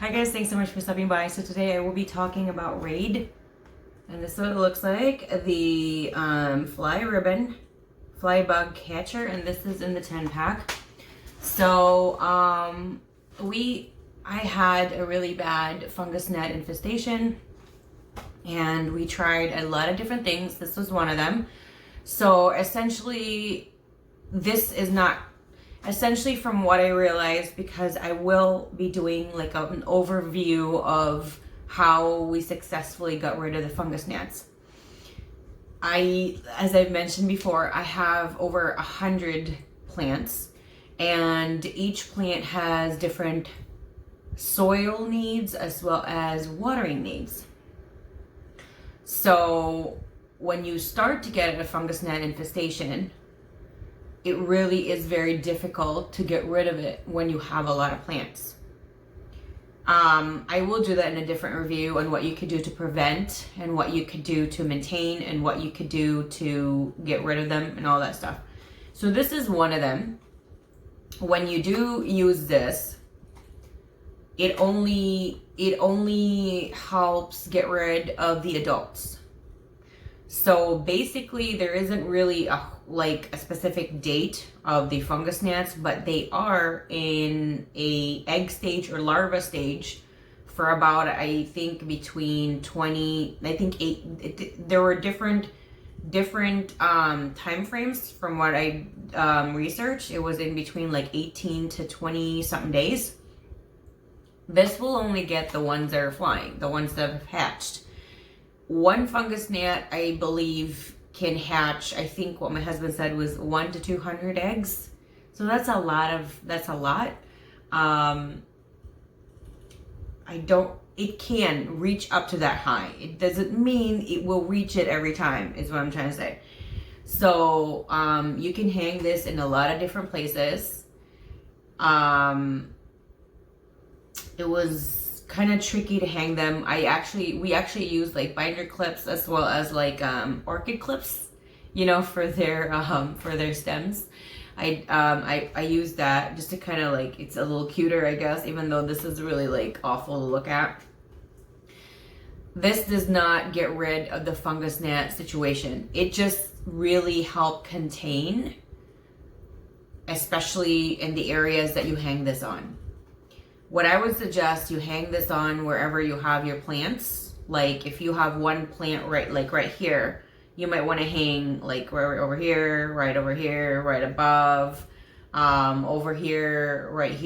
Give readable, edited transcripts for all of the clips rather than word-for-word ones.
Hi guys, thanks so much for stopping by. So today I will be talking about Raid, and this is what it looks like. The fly ribbon, fly bug catcher, and this is in the 10 pack. So I had a really bad fungus gnat infestation, and we tried a lot of different things. This was one of them. So essentially, this is not essentially from what I realized, because I will be doing like an overview of how we successfully got rid of the fungus gnats. As I've mentioned before, I have over 100 plants, and each plant has different soil needs as well as watering needs. So when you start to get a fungus gnat infestation, it really is very difficult to get rid of it when you have a lot of plants. I will do that in a different review on what you could do to prevent, and what you could do to maintain, and what you could do to get rid of them and all that stuff. So this is one of them. When you do use this, it only helps get rid of the adults. So basically there isn't really a specific date of the fungus gnats, but they are in a egg stage or larva stage for about, I think, between 20, I think 8, there were different time frames from what I researched. It was in between like 18 to 20 something days. This will only get the ones that are flying, the ones that have hatched. One fungus gnat, I believe, can hatch, I think what my husband said was 100 to 200 eggs. So that's a lot. It can reach up to that high. It doesn't mean it will reach it every time, is what I'm trying to say. So you can hang this in a lot of different places. It was kind of tricky to hang them. We actually used like binder clips as well as like orchid clips, for their stems. I used that just to kind of like, it's a little cuter, I guess, even though this is really like awful to look at. This does not get rid of the fungus gnat situation. It just really helped contain, especially in the areas that you hang this on. What I would suggest, you hang this on wherever you have your plants. Like if you have one plant right here, you might want to hang like right over here, right above, over here, right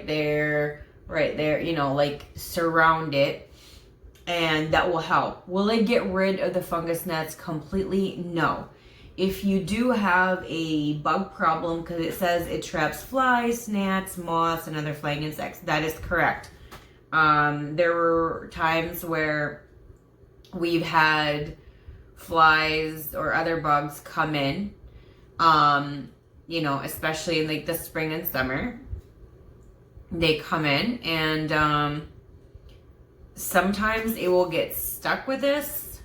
there, like surround it, and that will help. Will it get rid of the fungus gnats completely? No. If you do have a bug problem, because it says it traps flies, gnats, moths, and other flying insects, that is correct. There were times where we've had flies or other bugs come in, especially in like the spring and summer. They come in, and sometimes it will get stuck with this,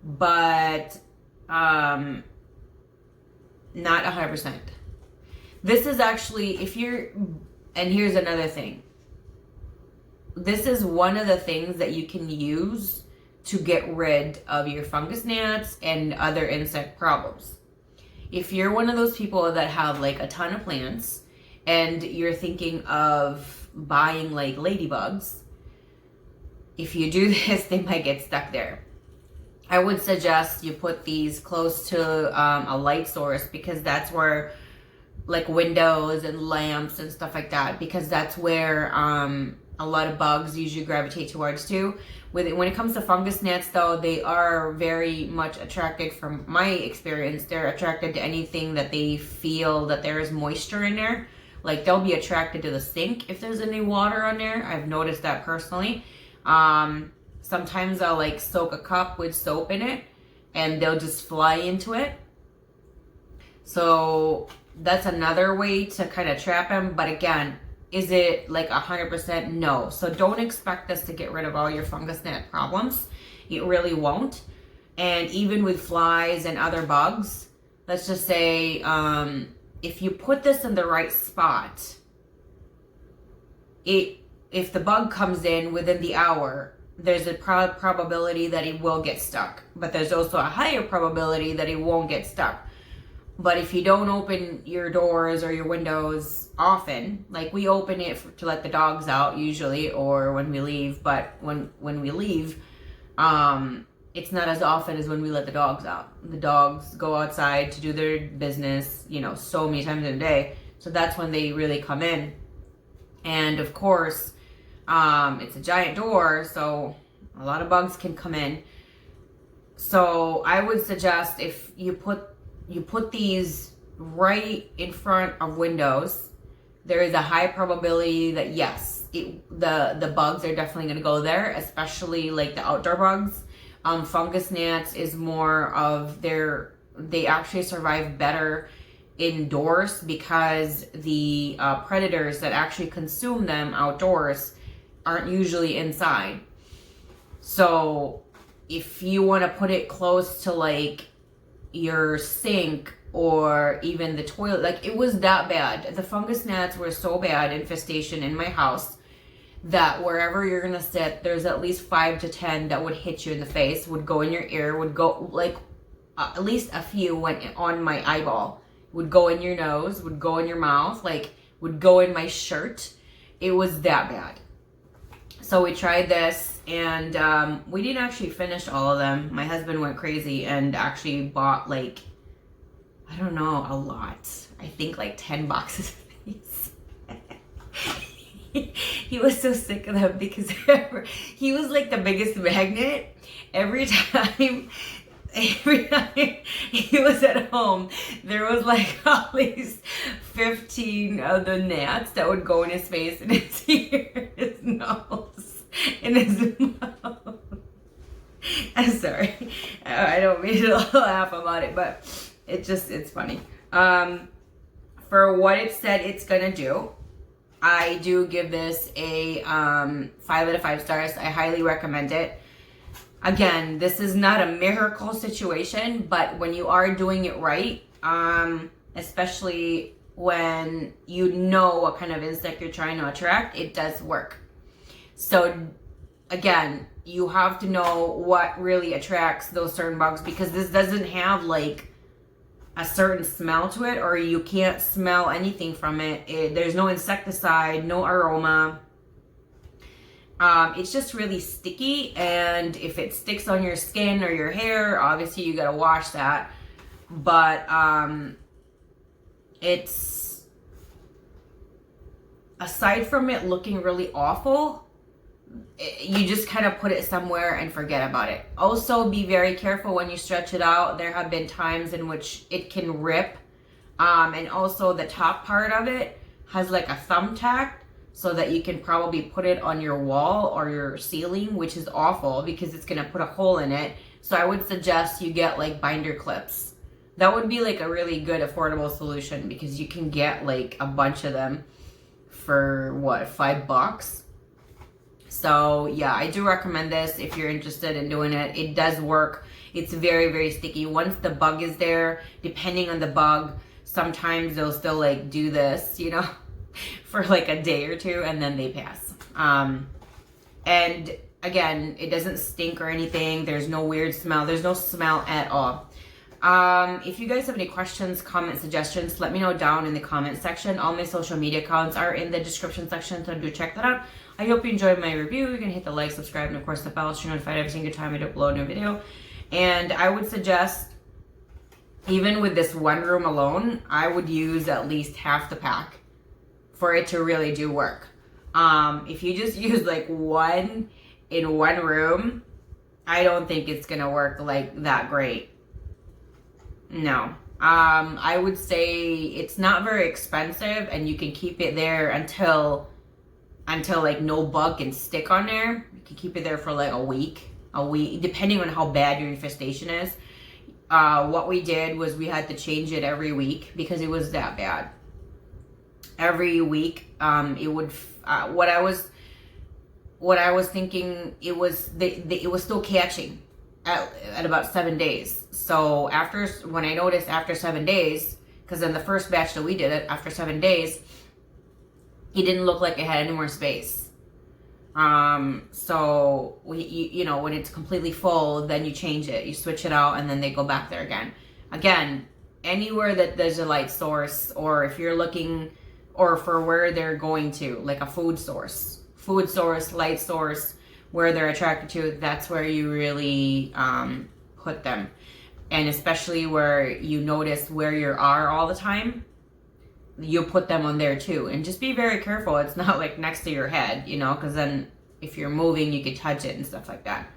but not 100%. This is actually, and here's another thing. This is one of the things that you can use to get rid of your fungus gnats and other insect problems. If you're one of those people that have like a ton of plants and you're thinking of buying like ladybugs, if you do this, they might get stuck there. I would suggest you put these close to a light source, because that's where, like windows and lamps and stuff like that, because that's where a lot of bugs usually gravitate towards too. When it comes to fungus gnats though, they are very much attracted, from my experience, they're attracted to anything that they feel that there is moisture in there. Like they'll be attracted to the sink if there's any water on there. I've noticed that personally. Sometimes I'll like soak a cup with soap in it and they'll just fly into it. So that's another way to kind of trap them. But again, is it like 100%? No. So don't expect this to get rid of all your fungus gnat problems. It really won't. And even with flies and other bugs, let's just say if you put this in the right spot, if the bug comes in within the hour, there's a probability that it will get stuck, but there's also a higher probability that it won't get stuck. But if you don't open your doors or your windows often, like we open it to let the dogs out usually, or when we leave, but when we leave, it's not as often as when we let the dogs out. The dogs go outside to do their business, you know, so many times in a day. So that's when they really come in. And of course, it's a giant door, so a lot of bugs can come in. So I would suggest if you put these right in front of windows, there is a high probability that yes, the bugs are definitely going to go there, especially like the outdoor bugs. Fungus gnats is more of they actually survive better indoors because the predators that actually consume them outdoors aren't usually inside. So if you want to put it close to like your sink or even the toilet, like it was that bad. The fungus gnats were so bad, infestation in my house, that wherever you're gonna sit, there's at least 5 to 10 that would hit you in the face, would go in your ear, would go like at least a few went on my eyeball, would go in your nose, would go in your mouth, like would go in my shirt. It was that bad. So we tried this, and we didn't actually finish all of them. My husband went crazy and actually bought like, I don't know, a lot. I think like 10 boxes of these. He was so sick of them because he was like the biggest magnet. Every time he was at home, there was like at least 15 of the gnats that would go in his face and his ear, his nose, and his mouth. I'm sorry. I don't mean to laugh about it, but it's funny. For what it said it's gonna do, I do give this a 5 out of 5 stars. I highly recommend it. Again, this is not a miracle situation, but when you are doing it right, especially when you know what kind of insect you're trying to attract, it does work. So again, you have to know what really attracts those certain bugs, because this doesn't have like a certain smell to it, or you can't smell anything from it. There's no insecticide, no aroma. It's just really sticky, and if it sticks on your skin or your hair, obviously you gotta wash that. But it's, aside from it looking really awful, you just kind of put it somewhere and forget about it. Also, be very careful when you stretch it out. There have been times in which it can rip, and also the top part of it has like a thumbtack, so that you can probably put it on your wall or your ceiling, which is awful because it's gonna put a hole in it. So I would suggest you get like binder clips. That would be like a really good affordable solution, because you can get like a bunch of them for what, $5? So yeah, I do recommend this if you're interested in doing it. It does work. It's very, very sticky. Once the bug is there, depending on the bug, sometimes they'll still like do this, you know, for like a day or two, and then they pass. And again, it doesn't stink or anything. There's no weird smell. There's no smell at all. If you guys have any questions, comments, suggestions, let me know down in the comment section. All my social media accounts are in the description section, so do check that out. I hope you enjoyed my review. You can hit the like, subscribe, and of course the bell so you're notified every single time I upload a new video. And I would suggest, even with this one room alone, I would use at least half the pack for it to really do work. If you just use like one in one room, I don't think it's gonna work like that great. No. I would say it's not very expensive, and you can keep it there until like no bug can stick on there. You can keep it there for like a week, depending on how bad your infestation is. What we did was we had to change it every week because it was that bad. Every week, it would, what I was thinking, it was still catching at about 7 days. So when I noticed after 7 days, because in the first batch that we did it, after 7 days, it didn't look like it had any more space. So you know, when it's completely full, then you change it, you switch it out, and then they go back there again. Again, anywhere that there's a light source, or if you're looking, or for where they're going to, like a food source, light source, where they're attracted to, that's where you really put them. And especially where you notice where you are all the time, you'll put them on there too. And just be very careful. It's not like next to your head, you know, because then if you're moving, you could touch it and stuff like that.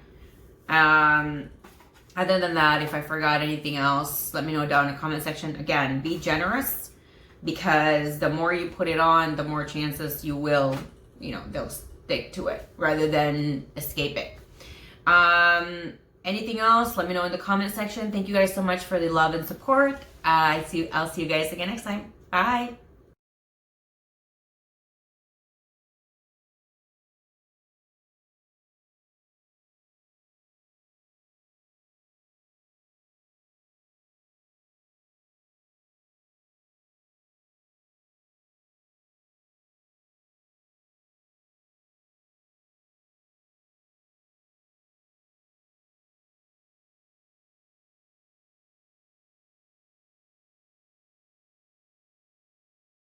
Other than that, if I forgot anything else, let me know down in the comment section. Again, be generous, because the more you put it on, the more chances you will, you know, they'll stick to it rather than escape it. Anything else, let me know in the comment section. Thank you guys so much for the love and support. I'll see you guys again next time. Bye.